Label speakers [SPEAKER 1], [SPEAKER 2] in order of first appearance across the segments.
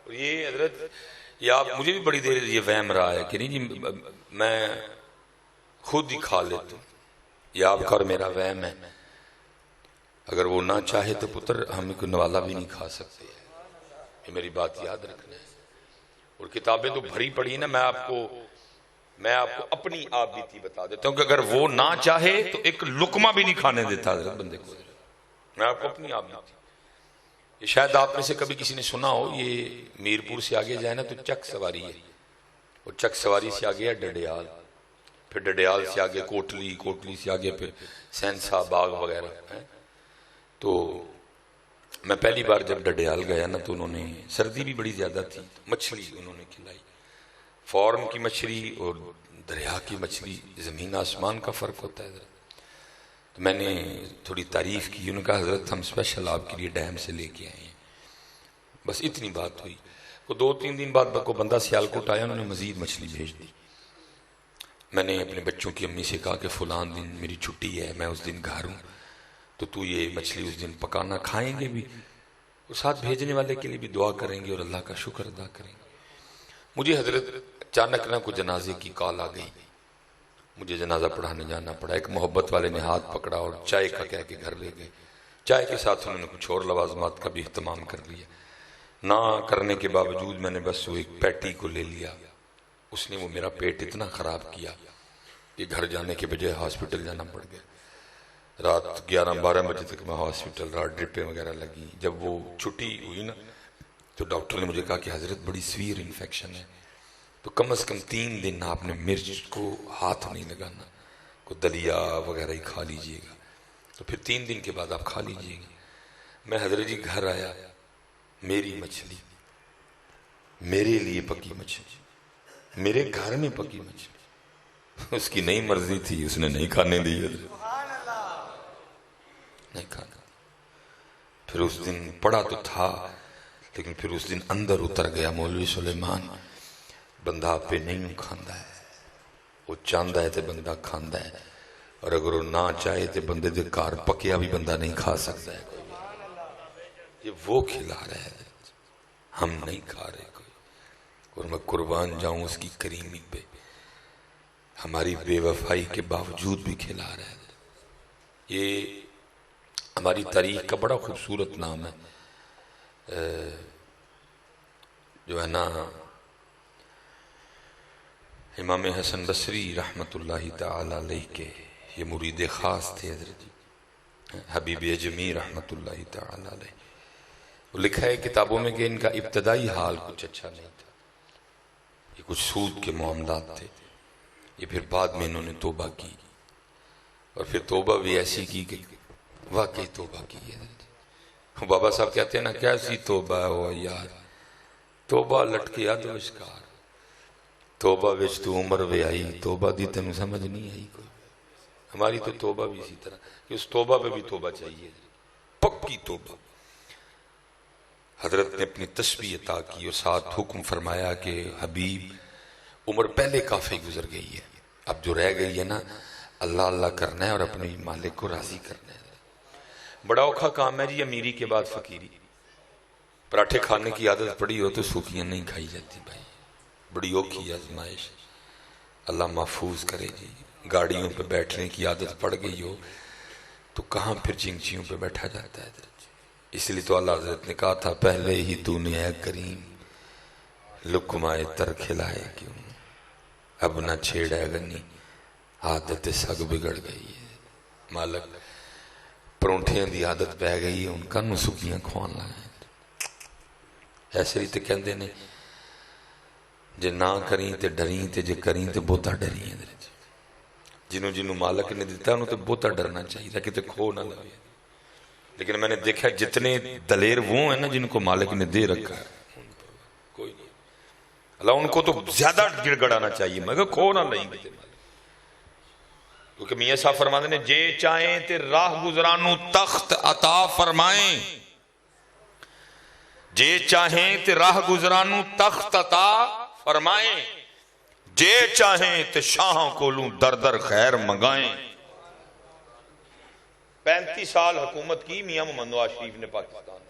[SPEAKER 1] اور یہ حضرت یہ آپ مجھے بھی بڑی دیر یہ وہم رہا ہے کہ نہیں جی میں خود ہی کھا لیتا ہوں، یہ آپ کا اور میرا وہم ہے، اگر وہ نہ چاہے تو پتر ہم کوئی نوالا بھی نہیں کھا سکتے، یہ میری بات یاد رکھنا ہے۔ اور کتابیں تو بھری پڑی ہیں نا، میں آپ کو اپنی آپ بیتی بتا دیتا ہوں کہ اگر وہ نہ چاہے تو ایک لقمہ بھی نہیں کھانے دیتا حضرت بندے کو، میں آپ کو اپنی آپ بیتی، یہ شاید آپ میں سے کبھی کسی نے سنا ہو، یہ میرپور سے آگے جائے نا تو چک سواری ہے، اور چک سواری سے آگے ہے ڈڈیال، پھر ڈڈیال سے آگے کوٹلی، کوٹلی سے آگے پھر سینسا باغ وغیرہ ہے۔ تو میں پہلی بار جب ڈڈیال گیا نا تو انہوں نے، سردی بھی بڑی زیادہ تھی، مچھلی انہوں نے کھلائی، فارم کی مچھلی اور دریا کی مچھلی زمین آسمان کا فرق ہوتا ہے حضرت۔ تو میں نے تھوڑی تعریف کی، انہوں نے کہا حضرت ہم اسپیشل آپ کے لیے ڈیم سے لے کے آئے ہیں، بس اتنی بات ہوئی۔ وہ 2-3 دن بعد کو بندہ سیالکوٹ آیا، انہوں نے مزید مچھلی بھیج دی۔ میں نے اپنے بچوں کی امی سے کہا کہ فلان دن میری چھٹی ہے، میں اس دن گھر ہوں، تو یہ مچھلی اس دن پکانا، کھائیں گے بھی اور ساتھ بھیجنے والے کے لیے بھی دعا کریں گے اور اللہ کا شکر ادا کریں گے۔ مجھے حضرت اچانک نہ کوئی جنازے کی کال آ گئی، مجھے جنازہ پڑھانے جانا پڑا۔ ایک محبت والے نے ہاتھ پکڑا اور چائے کا کہہ کے گھر لے گئے، چائے کے ساتھ انہوں نے کچھ اور لوازمات کا بھی اہتمام کر لیا۔ نہ کرنے کے باوجود میں نے بس وہ ایک پیٹی کو لے لیا، اس نے وہ میرا پیٹ اتنا خراب کیا کہ گھر جانے کے بجائے ہاسپٹل جانا پڑ گیا۔ رات 11-12 بجے تک میں ہاسپٹل رہا، ڈرپیں وغیرہ لگی۔ جب وہ چھٹی ہوئی نا تو ڈاکٹر نے مجھے کہا کہ حضرت بڑی سیویر انفیکشن ہے، تو کم از کم 3 دن آپ نے مرچ کو ہاتھ نہیں لگانا، کوئی دلیا وغیرہ ہی کھا لیجئے گا، تو پھر 3 دن کے بعد آپ کھا لیجئے گا۔ میں حضرت جی گھر آیا، میری مچھلی، میرے لیے پکی مچھلی، میرے گھر میں پکی مچھلی، اس کی نہیں مرضی تھی، اس نے نہیں کھانے دی، نہیں کھانا۔ پھر اس دن پڑا تو تھا، لیکن پھر اس دن اندر اتر گیا مولوی سلیمان، بندہ آپ پہ نہیں کھاندا ہے، وہ چاہتا ہے تو بندہ کھاندا ہے، اور اگر وہ نہ چاہے تو بندے دے کار پکیا بھی بندہ نہیں کھا سکتا ہے۔ یہ وہ کھلا رہا ہے، ہم نہیں کھا رہے کوئی، اور میں قربان جاؤں اس کی کریمی پہ، ہماری بے وفائی کے باوجود بھی کھلا رہا ہے۔ یہ ہماری تاریخ کا بڑا خوبصورت نام ہے، جو ہے نا امام حسن بصری رحمت اللہ تعالی علیہ کے یہ مرید خاص تھے حضرت جی، حبیب اجمی رحمت اللہ تعالی علیہ۔ وہ لکھا ہے کتابوں میں کہ ان کا ابتدائی حال کچھ اچھا نہیں تھا، یہ کچھ سود کے معاملات تھے، یہ پھر بعد میں انہوں نے توبہ کی، اور پھر توبہ بھی ایسی کی کہ واقعی توبہ کی ہے۔ بابا صاحب کہتے ہیں نا کیسی توبہ ہو یار، توبہ لٹکیا تو اشکار، توبہ وچ تو عمر وے آئی، توبہ دی تینوں سمجھ نہیں آئی کوئی۔ ہماری تو توبہ بھی اسی طرح کہ اس توبہ پہ بھی توبہ چاہیے، پکی توبہ۔ حضرت نے اپنی تسبیح عطا کی اور ساتھ حکم فرمایا کہ حبیب عمر پہلے کافی گزر گئی ہے، اب جو رہ گئی ہے نا اللہ اللہ کرنا ہے اور اپنے مالک کو راضی کرنا ہے۔ بڑا اوکھا کام ہے جی امیری کے بعد فقیری، پراٹھے کھانے کی عادت پڑی ہو تو سوکھیاں نہیں کھائی جاتی بھائی، بڑی اوکھی آزمائش، اللہ محفوظ کرے جی۔ گاڑیوں پہ بیٹھنے کی عادت پڑ گئی ہو تو کہاں پھر چنگچیوں پہ بیٹھا جاتا ہے، اس لیے تو اللہ حضرت نے کہا تھا پہلے ہی تو نے اے کریم لقمہ تر کھلائے کیوں، اب نہ چھیڑے گنی عادت سگ بگڑ گئی ہے، مالک پرونٹھیاں دی عادت پہ گئی ہے، ان کا نو سکیاں کھوان لائیں۔ ایسے ہی تے کہندے نے جے نہ کریں تے ڈریں تے جے کریں تے بہتا ڈریں، جنہوں جنہوں مالک نے دیتا انہوں تے بہتا ڈرنا چاہیے کہ تے کھو نہ لگے۔ لیکن میں نے دیکھا جتنے دلیر وہ ہیں نا جن کو مالک نے دے رکھا ہے، کوئی نہیں، اللہ ان کو تو زیادہ گڑ گڑانا چاہیے مگر کھو نہ لیں گے، کیونکہ میاں صاحب فرماتے ہیں جے چاہیں تے راہ گزرانو تخت عطا فرمائیں، جے چاہیں تے راہ گزرانو تخت عطا فرمائیں، جے چاہیں تے شاہوں کو لوں در در خیر منگائیں۔ 35 سال حکومت کی میاں محمد نواز شریف نے پاکستان،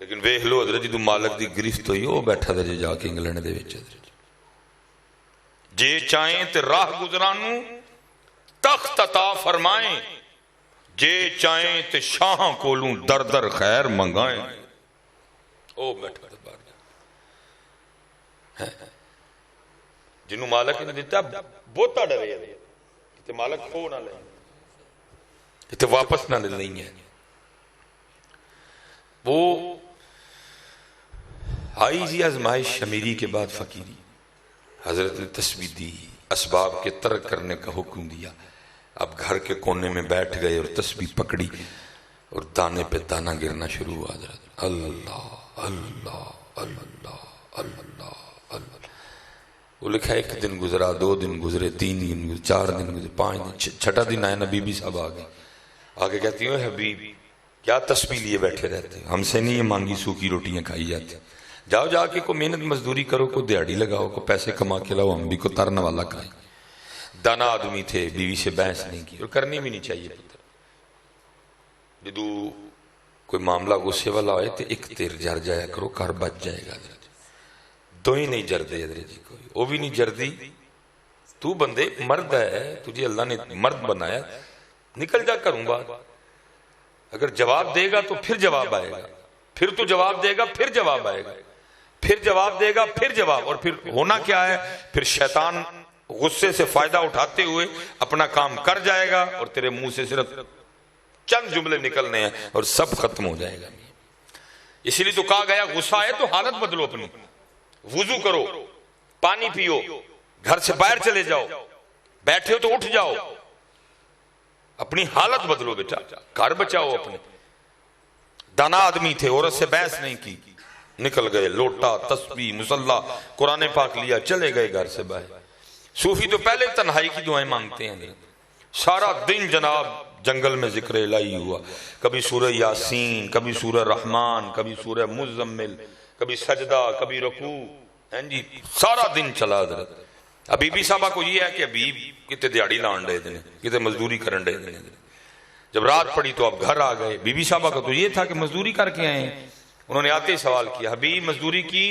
[SPEAKER 1] لیکن ویکھ لو حضرت جدوں مالک دی گرفت ہوئی وہ بیٹھا تھا جا کے انگلینڈ دے وچ جے چاہیں تے راہ گزرانوں تخت عطا فرمائیں جے چاہیں تے شاہاں کولوں در در خیر منگائیں او بیٹھا تھا باہر جنہوں مالک نے دیتا بہتا ڈرے تے مالک کھو نہ لیں تے واپس نہ لیں گے وہ آئی جی آزمائش شمیری کے بعد فقیری حضرت نے تسبیح دی اسباب کے ترک کرنے کا حکم دیا اب گھر کے کونے میں بیٹھ گئے اور تسبیح پکڑی اور دانے پہ دانہ گرنا شروع ہوا حضرت اللہ اللہ اللہ اللہ اللہ وہ لکھا ایک دن گزرا 2 دن گزرے 3 دن گزرے 4 دن گزرے 5 دن 6واں دن آئے نا بی بی صاحب آگے کہتی ہوں حبیب کیا تسبیح لیے بیٹھے رہتے ہم سے نہیں یہ مانگی سوکھی روٹیاں کھائی جاتی جاؤ جا کے کو محنت مزدوری کرو کو دیہڑی لگاؤ کو پیسے کما کے لاؤ ہم بھی کو ترنا والا کھائیں دانا آدمی تھے بیوی سے بحث نہیں کی اور کرنی بھی نہیں چاہیے پتر جدو کوئی معاملہ غصے والا ہوئے تو ایک تیر جر جایا کرو گھر بچ جائے گا دو ہی نہیں جردے حضرت جی کوئی وہ بھی نہیں جردی تو بندے مرد ہے تجھے اللہ نے مرد بنایا نکل جا کروں بات اگر جواب دے گا تو پھر جواب آئے گا پھر تو جواب دے گا پھر جواب آئے گا پھر جواب دے گا پھر جواب اور پھر ہونا کیا ہے پھر شیطان غصے سے فائدہ اٹھاتے ہوئے اپنا کام کر جائے گا اور تیرے منہ سے صرف چند جملے نکلنے ہیں اور سب ختم ہو جائے گا اسی لیے تو کہا گیا غصہ ہے تو حالت بدلو اپنی وضو کرو پانی پیو گھر سے باہر چلے جاؤ بیٹھے ہو تو اٹھ جاؤ اپنی حالت بدلو بیٹا گھر بچاؤ اپنے دانا آدمی تھے عورت سے بحث نہیں کی نکل گئے لوٹا تسبیح مصلی قرآن پاک لیا چلے گئے گھر سے باہر صوفی تو پہلے تنہائی کی دعائیں مانگتے ہیں سارا دن جناب جنگل میں ذکر الہی ہوا کبھی سورہ یاسین کبھی سورہ رحمان کبھی سورہ مزمل کبھی سجدہ کبھی رکوع جی سارا دن چلا حضرت ابھی بھی صاحبہ کو یہ ہے کہ ابھی کتے دیہڑی لان رہے تھے کتے مزدوری کرن رہے تھے جب رات پڑی تو اب گھر آ گئے بی بی صاحبہ کا تو یہ تھا کہ مزدوری کر کے آئے ہیں انہوں نے آتے ہی سوال کیا حبیب مزدوری کی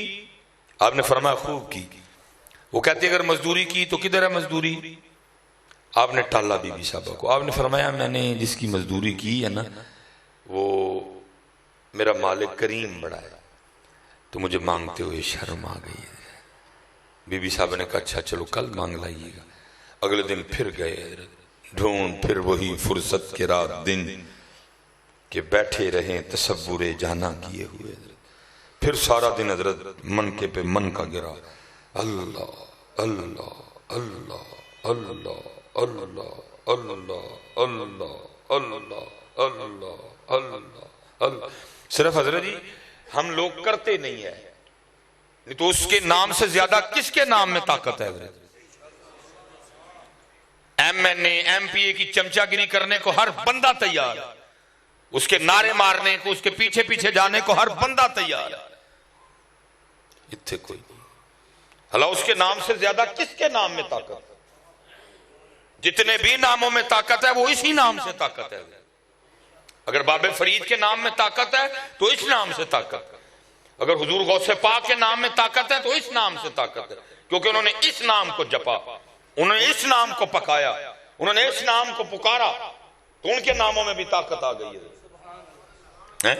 [SPEAKER 1] آپ نے فرمایا خوب کی وہ کہتے اگر مزدوری کی تو کدھر ہے مزدوری آپ نے ٹالا بی بی صاحبہ کو آپ نے فرمایا میں نے جس کی مزدوری کی ہے نا وہ میرا مالک کریم بڑا ہے تو مجھے مانگتے ہوئے شرم آ گئی ہے بی بی صاحبہ نے کہا اچھا چلو کل مانگ لائیے گا اگلے دن پھر گئے ڈھونڈ پھر وہی فرصت کے رات دن کہ بیٹھے رہیں تصور جانا کیے ہوئے پھر سارا دن حضرت من کے پہ من کا گرا اللہ اللہ اللہ اللہ اللہ اللہ اللہ اللہ اللہ اللہ اللہ صرف حضرت جی ہم لوگ کرتے نہیں ہیں تو اس کے نام سے زیادہ کس کے نام میں طاقت ہے حضرت M N A M P A کی چمچہ گیری کرنے کو ہر بندہ تیار اس کے نعرے مارنے کو اس کے پیچھے پیچھے جانے کو ہر بندہ تیار اتنے کوئی نہیں اللہ اس کے نام سے زیادہ کس کے نام میں طاقت جتنے بھی ناموں میں طاقت ہے وہ اسی نام سے طاقت ہے اگر باب فرید کے نام میں طاقت ہے تو اس نام سے طاقت اگر حضور غوث پاک کے نام میں طاقت ہے تو اس نام سے طاقت ہے کیونکہ انہوں نے اس نام کو جپا انہوں نے اس نام کو پکایا انہوں نے اس نام کو پکارا تو ان کے ناموں میں بھی طاقت آ گئی ہے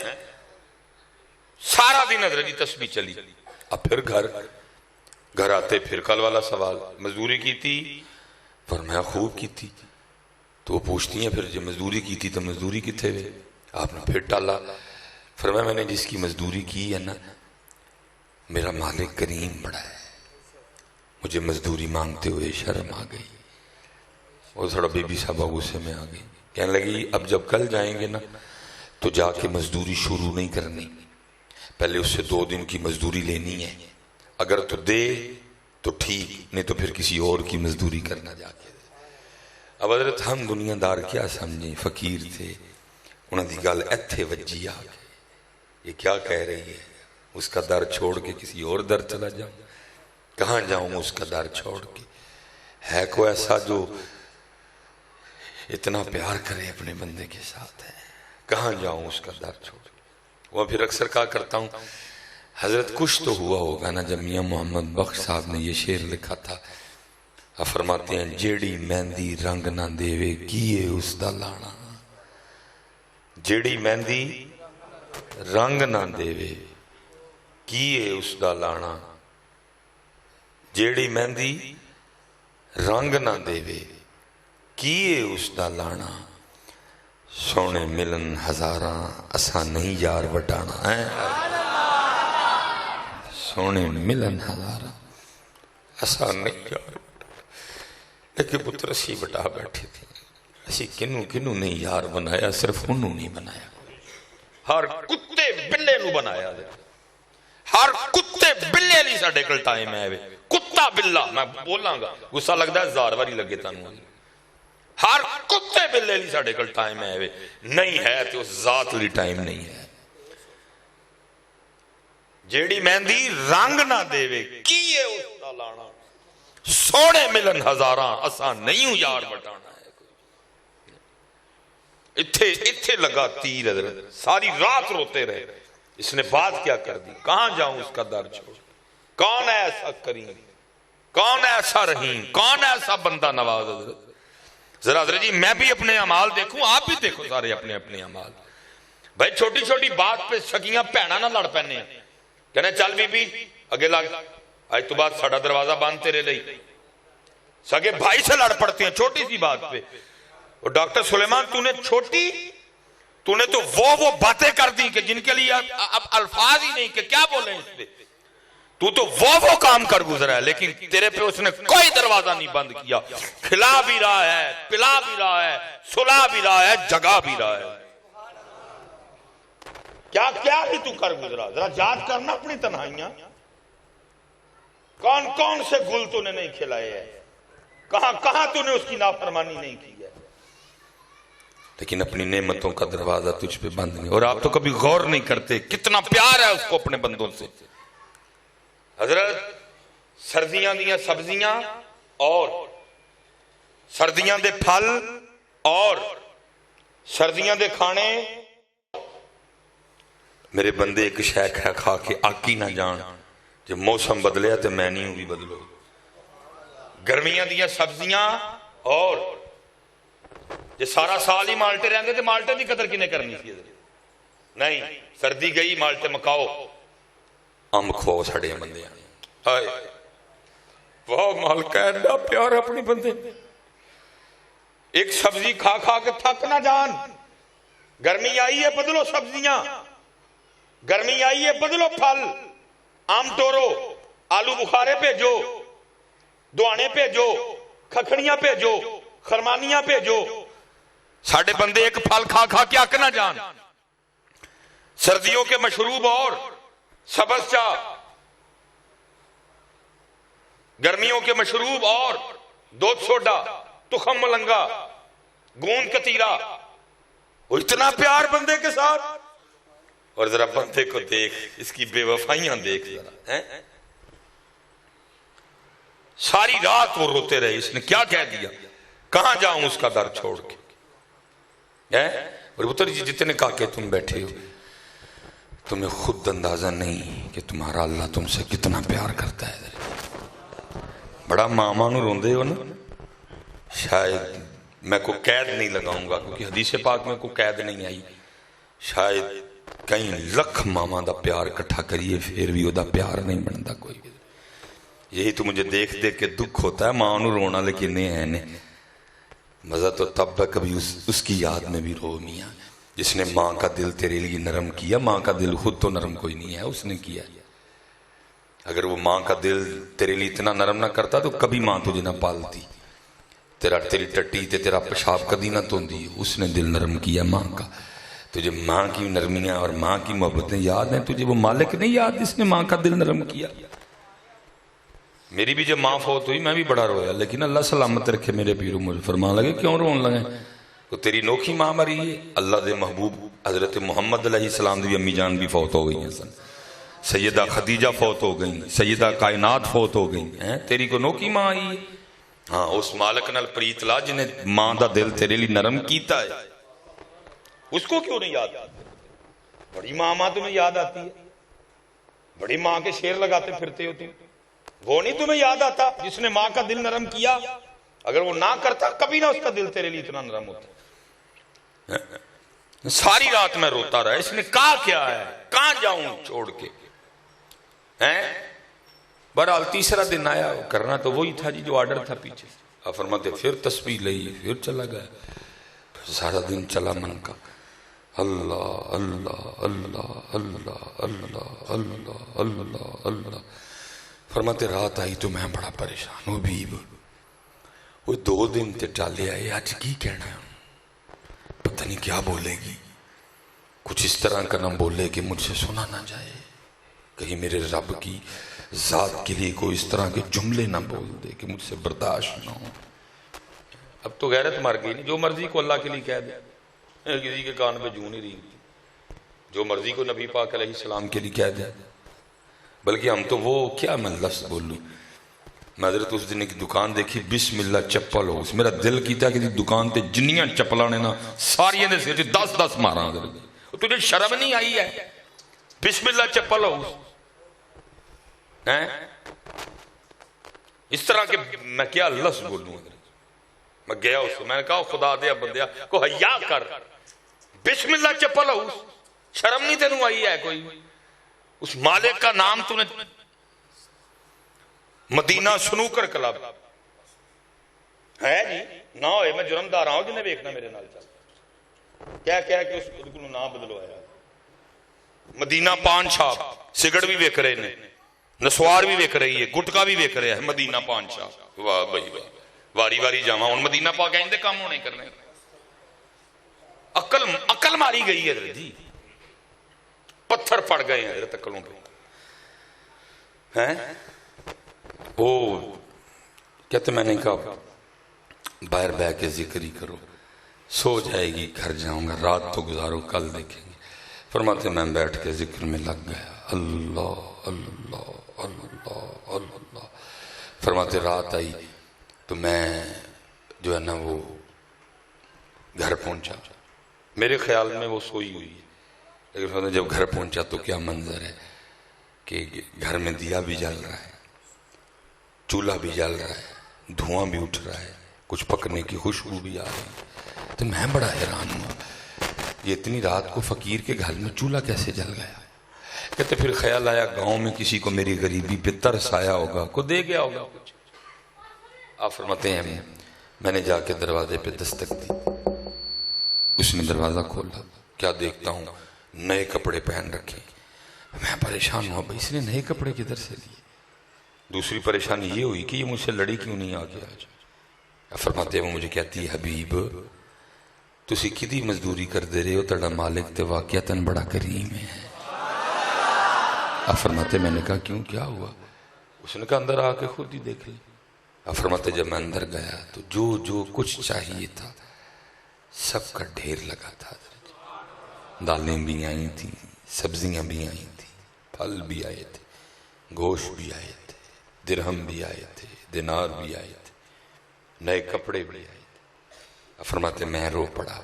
[SPEAKER 1] سارا دن حضرت تسبیح چلی اب پھر گھر آتے پھر کل والا سوال مزدوری کی تھی فرمایا خوب کی تھی تو وہ پوچھتی ہیں پھر جب مزدوری کی تھی تو مزدوری کتنے ہوئے آپ نے پھر ٹالا فرمایا میں نے جس کی مزدوری کی ہے نا میرا مالک کریم بڑا ہے مجھے مزدوری مانگتے ہوئے شرم آ گئی اور تھوڑا بی بی صاحبہ غصے میں آ گئی کہنے لگی اب جب کل جائیں گے نا تو جا کے مزدوری شروع نہیں کرنی پہلے اس سے 2 دن کی مزدوری لینی ہے اگر تو دے تو ٹھیک نہیں تو پھر کسی اور کی مزدوری کرنا جا کے اب حضرت ہم دنیا دار کیا سمجھیں فقیر تھے انہوں نے گل ایتھے وجی آ گئے یہ کیا کہہ رہی ہے اس کا در چھوڑ کے کسی اور در چلا جاؤں کہاں جاؤں اس کا در چھوڑ کے ہے کوئی ایسا جو اتنا پیار کرے اپنے بندے کے ساتھ ہے کہاں جاؤں اس کا در چھوڑ کے وہ پھر اکثر کہا کرتا ہوں حضرت کچھ تو ہوا ہوگا نا جب میاں محمد بخش صاحب نے یہ شعر لکھا تھا. آپ فرماتے ہیں جیڑی مہندی رنگ نہ دیوے کیے اس دا لانا. جیڑی مہندی رنگ نہ دیوے کیے اس دا لانا. جیڑی مہندی رنگ نہ دیوے کیے اس دا لانا. سونے ملن ہزاراں اساں نہیں یار وٹانا ہے. سونے ملن ہزاراں اساں نہیں یار وٹانا. لیکن پتر اسی بٹا بیٹھے تھے. اسی کنوں کنوں نہیں یار بنایا, صرف انہوں نہیں بنایا. ہر کتے بلے نو بنایا. ہر کتے بلے لی ساڑھے کل ٹائم ہے. کتا بلا میں بولاں گا غصہ لگتا ہے زار واری لگے تانوں. ہر کتے بلے لی ساڑھے کل ٹائم ہے. نہیں ہے تو ذات لی ٹائم نہیں ہے. جیڑی مہندی رنگ نہ دیوے کیے اس دا لانا. سونے ملن ہزاراں اساں نہیں یار بٹانا ہے. اتھے لگا تیر حضرت. ساری رات روتے رہے. اس نے بات کیا کر دی. کہاں جاؤں اس کا در چھوڑ. کون ہے ایسا کریم, کون ہے ایسا رحیم, کون ہے ایسا بندہ نواز. حضرت ذرا حضرت جی میں بھی اپنے اعمال دیکھوں, آپ بھی دیکھو سارے اپنے اپنے اعمال. بھائی چھوٹی چھوٹی بات پہ سکیاں بھیناں نہ لڑ پینے ہیں. کہنے چل بی بی اگے لگ, آج تو بات ساڑھا دروازہ باندھ تیرے لئی. سگے بھائی سے لڑ پڑتے ہیں چھوٹی سی بات پہ. اور ڈاکٹر سلیمان تو نے تو وہ باتیں کر دی کہ جن کے لیے اب الفاظ ہی نہیں کہ کیا بولیں اس پہ. تو وہ کام کر گزرا ہے, لیکن تیرے پہ اس نے کوئی دروازہ نہیں بند کیا. کھلا بھی رہا ہے, پلا بھی رہا ہے, سلا بھی رہا ہے, جگا بھی رہا ہے. کیا کیا بھی تو کر گزرا. ذرا یاد کرنا اپنی تنہائیاں. کون کون سے گل تو نے نہیں کھلائے ہیں, کہاں کہاں تو نے اس کی نافرمانی نہیں کی ہے. لیکن اپنی نعمتوں کا دروازہ تجھ پہ بند نہیں. اور آپ تو کبھی غور نہیں کرتے کتنا پیار ہے اس کو اپنے بندوں سے. حضرت سردیاں دیاں سبزیاں اور سردیاں دے پھل اور سردیاں دے کھانے. میرے بندے ایک شے کھا کے آکی نہ جان. جب موسم بدلیا تو میں نہیں ہوں بھی بدلو. گرمیاں دیاں سبزیاں اور یہ سارا سال ہی مالٹے رہیں گے تو مالٹے دی قدر کنے کرنی تھی. نہیں, سردی گئی مالٹے مکاؤ, ام کھو سڑے بندے. وہ مالکہ ایڈا پیار اپنی بندے. ایک سبزی کھا کھا کے تھک نہ جان. گرمی آئی ہے بدلو سبزیاں, گرمی آئی ہے بدلو پھل. آم ٹورو, آلو بخارے بھیجو, دوانے بھیجو, کھکھڑیاں بھیجو, خرمانیاں بھیجو. ساڑھے بندے ایک پھل کھا کھا کے اک نہ جان. سردیوں کے مشروب اور سبز چاہ, گرمیوں کے مشروب اور دودھ سوڈا, تخم ملنگا, گوند کتیرا. وہ اتنا پیار بندے کے ساتھ. اور ذرا بندے کو دیکھ, اس کی بے وفائیاں دیکھ ذرا. ساری رات وہ روتے رہے. اس نے کیا کہہ دیا, کہاں جاؤں اس کا در چھوڑ کے. اور پتر جی جتنے کہا کہ تم بیٹھے ہو, تمہیں خود اندازہ نہیں کہ تمہارا اللہ تم سے کتنا پیار کرتا ہے. بڑا ماما نو روندے ہو نا. شاید میں کو قید نہیں لگاؤں گا کیونکہ حدیث پاک میں کو قید نہیں آئی. شاید کئی لکھ ماما دا پیار کٹھا کریے پھر بھی وہ دا پیار نہیں بنتا کوئی. یہی تو مجھے دیکھ دیکھ کے دکھ ہوتا ہے. ماں نو رونا لیکن نہیں ہے نہیں. مزہ تو تب ہے کبھی اس کی یاد میں بھی رو میاں, جس نے ماں کا دل تیرے لیے نرم کیا. ماں کا دل خود تو نرم کوئی نہیں ہے, اس نے کیا. اگر وہ ماں کا دل تیرے لیے اتنا نرم نہ کرتا تو کبھی ماں تجھے نہ پالتی. تیری ٹٹی تے تیرا پیشاب کدی نہ توندی. اس نے دل نرم کیا ماں کا. تجھے ماں کی نرمیاں اور ماں کی محبتیں یاد ہیں, تجھے وہ مالک نہیں یاد جس نے ماں کا دل نرم کیا. میری بھی جب ماں فوت ہوئی میں بھی بڑا رویا, لیکن اللہ سلامت رکھے میرے پیرو. مجھے فرمان لگے کیوں رون لگے, تو تیری نوکھی ماں مری ہے. اللہ دے محبوب حضرت محمد علیہ السلام دی امی جان بھی فوت ہو گئی ہیں سن. سیدہ خدیجہ فوت ہو گئی, سیدہ کائنات فوت ہو گئی. تیری کو نوکی ماں آئی ہے. ہاں اس مالک نال پریت لا جنہیں ماں دا دل تیرے لیے نرم کیتا ہے, اس کو کیوں نہیں یاد. بڑی ماں تمہیں یاد آتی ہے، بڑی ماں کے شعر لگاتے پھرتے ہو تم، وہ نہیں تمہیں یاد آتا جس نے ماں کا دل نرم کیا؟ اگر وہ نہ کرتا کبھی نہ اس کا دل تیرے لیے اتنا نرم ہوتا۔ ساری رات میں روتا رہا، اس نے کہا کیا ہے، کہاں جاؤں چھوڑ کے؟ بہرحال تیسرا دن آیا، کرنا تو وہی تھا جی جو آرڈر تھا پیچھے۔ آپ فرماتے پھر تسبیح لئی، پھر چلا گیا، پھر سارا دن چلا من کا اللہ اللہ اللہ اللہ اللہ اللہ اللہ اللہ۔ فرماتے رات آئی تو میں بڑا پریشان ہوں، بیب وہ 2 دن تے ٹالے آئے، آج کی کہنا ہے، پتہ نہیں کیا بولے گی، کچھ اس طرح کا نہ بولے کہ مجھ سے سنا نہ جائے، کہیں میرے رب کی ذات کے لیے کوئی اس طرح کے جملے نہ بول دے کہ مجھ سے برداشت نہ ہو۔ اب تو غیرت مر گئی، جو مرضی کو اللہ کے لیے کہہ دے، کسی کے کان پہ جوں نہیں رہی، جو مرضی کو نبی پاک علیہ السلام کے لیے کہہ دے۔ بلکہ ہم تو وہ کیا میں لفظ بولوں، میں حضرت اس دن ایک دکان دیکھی، بسم اللہ چپل ہو، میرا دل کیتا کہ دکان تے جنیاں چپلاں نے نا ساری دے سر 10 ماراں، تجھے شرم نہیں آئی ہے؟ بسم اللہ چپل ہو، اس طرح کے میں کیا لفظ بولوں؟ میں گیا اس سے، میں نے کہا خدا دیا بندیا کو حیا کر، بسم اللہ چپل ہو، شرم نہیں تینوں آئی ہے کوئی؟ اس مالک کا نام تو نے مدینہ سنوکر کلب ہے جی، نہ ہوئے میں جرم دار ہوں جنہیں بیکنا میرے نال چل، کیا کہ اس کو نام بدلو آیا، مدینہ پان شاپ، سگڑ بھی بیک رہے نے، نسوار بھی بیک رہی ہے، گٹکا بھی بیک رہے ہے، مدینہ پان شاپ، واہ بھائی واہ، واری واری جاواں ہن مدینہ پاک آئندے کام ہونے کرنے، عقل ماری گئی ہے حضرت جی، پتھر پڑ گئے ہیں حضرت عقلوں پہ، وہ کہتے میں نے کہا باہر بہ کے ذکر ہی کرو، سو جائے گی گھر جاؤں گا، رات تو گزارو کل دیکھیں گے۔ فرماتے میں بیٹھ کے ذکر میں لگ گیا، اللہ اللہ اللہ اللہ۔ فرماتے رات آئی تو میں جو ہے نا وہ گھر پہنچا، میرے خیال میں وہ سوئی ہوئی ہے، لیکن جب گھر پہنچا تو کیا منظر ہے کہ گھر میں دیا بھی جل رہا ہے، چولہا بھی جل رہا ہے، دھواں بھی اٹھ رہا ہے، کچھ پکنے کی خوشبو بھی آ رہی ہے۔ تو میں بڑا حیران ہوا، یہ اتنی رات کو فقیر کے گھر میں چولہا کیسے جل گیا؟ کہتے پھر خیال آیا گاؤں میں کسی کو میری غریبی پہ ترس آیا ہوگا، کو دے گیا ہوگا کچھ۔ آپ فرماتے ہیں میں نے جا کے دروازے پہ دستک دی، اس نے دروازہ کھولا، کیا دیکھتا ہوں نئے کپڑے پہن رکھے، میں پریشان ہوا، بھائی اس نے نئے کپڑے کدھر سے لیے؟ دوسری پریشانی یہ ہوئی کہ یہ مجھ سے لڑی کیوں نہیں آگے آج؟ فرماتے ہیں وہ مجھے کہتی ہے حبیب تسی کدی مزدوری کر دے رہے ہو، تڑا مالک تے واقعتاً بڑا کریم ہے۔ آپ فرماتے میں نے کہا کیوں کیا ہوا؟ اس نے کہا اندر آ کے خود ہی دیکھ لیں۔ آپ فرماتے جب میں اندر گیا تو جو کچھ چاہیے تھا سب کا ڈھیر لگا تھا، دالیں بھی آئی تھیں، سبزیاں بھی آئی تھیں، پھل بھی آئے تھے، گوشت بھی آئے تھے، درہم بھی آئے تھے، دینار بھی آئے تھے، نئے کپڑے بھی آئے تھے۔ فرماتے میں رو پڑا۔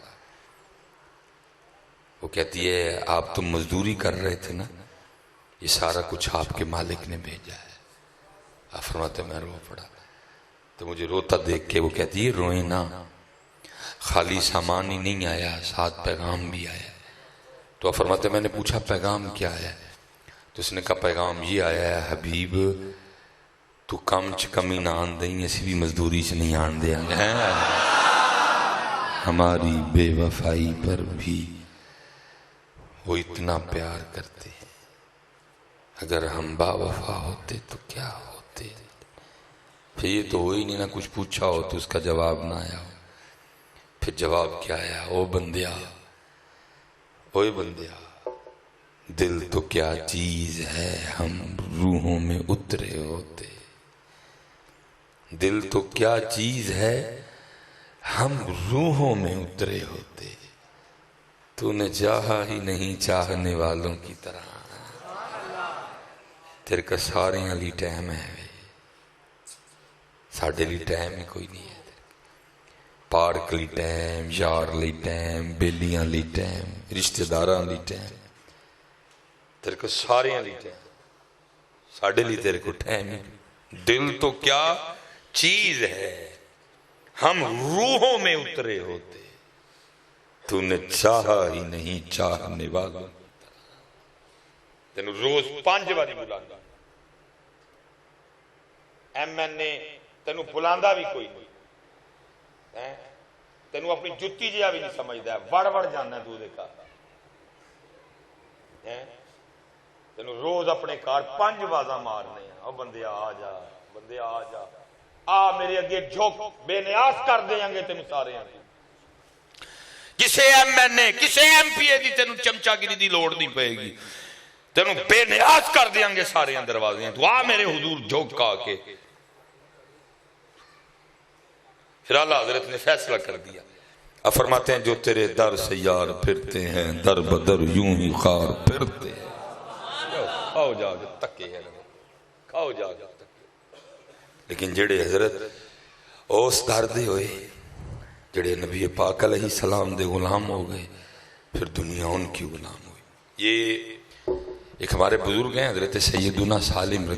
[SPEAKER 1] وہ کہتی ہے آپ تم مزدوری کر رہے تھے نا، یہ سارا کچھ آپ کے مالک نے بھیجا ہے۔ آپ فرماتے میں رو پڑا، تو مجھے روتا دیکھ کے وہ کہتی ہے روئیں نا، خالی سامان ہی نہیں آیا، ساتھ پیغام بھی آیا۔ تو آپ فرماتے میں نے پوچھا پیغام کیا ہے؟ تو اس نے کہا پیغام یہ آیا ہے حبیب تو کم چ کمی نہ آن دیں، اسی بھی مزدوری سے نہیں آن دیں گے، ہماری بے وفائی پر بھی وہ اتنا پیار کرتے ہیں، اگر ہم با وفا ہوتے تو کیا ہوتے؟ پھر یہ تو ہوئی نہیں، نہ کچھ پوچھا ہو تو اس کا جواب نہ آیا ہو۔ پھر جواب کیا آیا؟ او بندیا، اوے بندیا، دل تو کیا چیز ہے ہم روحوں میں اترے ہوتے، دل تو کیا چیز ہے ہم روحوں میں اترے ہوتے، تو نے چاہا ہی نہیں چاہنے والوں کی طرح، تیرے کا سارے علی ٹائم ہے، ساڑھے لی ٹائم ہی کوئی نہیں ہے، پارک لی ٹائم، یار لی ٹائم، بیلیاں لی ٹائم، رشتہ داراں لی ٹائم، تیرے کو سارے لیے ٹائم، ساڑھے لیے تیرے کو ٹائم ہی۔ دل تو کیا چیز ہے، ہم روحوں میں اترے ہوتے، تو نے چاہا ہی نہیں چاہنے والوں، تینو روز 5 باری بلانا، ایم این اے تینو بلاندہ بھی کوئی نہیں، تینو اپنی جتی جیا بھی نہیں سمجھدا ہے، وڑ وڑ جانا ہے تو دے کار، تینو روز اپنے کار 5 بازاں مارنے ہیں، او بندے آ جا، بندے آ جا، آ میرے اگے جھوک بے نیاز کر دیں گے تینو سارے ہیں، کسے ایم این اے کسے ایم پی اے دی تینو چمچا گری دی لوڑ نہیں پہے گی، تینو بے نیاز کر دیں گے سارے دروازے ہیں، تو آ میرے حضور جھوک کا کے۔ پھر اللہ حضرت نے فیصلہ کر دیا، اب فرماتے ہیں جو تیرے در سے یار پھرتے ہیں در بدر یوں ہی خار پھرتے ہیں، کھاؤ جا کے تکے ہیں، کھاؤ جا کے تکے، لیکن جڑے حضرت اوس دردے ہوئے، جڑے نبی پاک علیہ السلام دے غلام ہو گئے، پھر دنیا ان کی غلام ہوئی۔ یہ ایک ہمارے بزرگ ہیں حضرت سیدنا سالم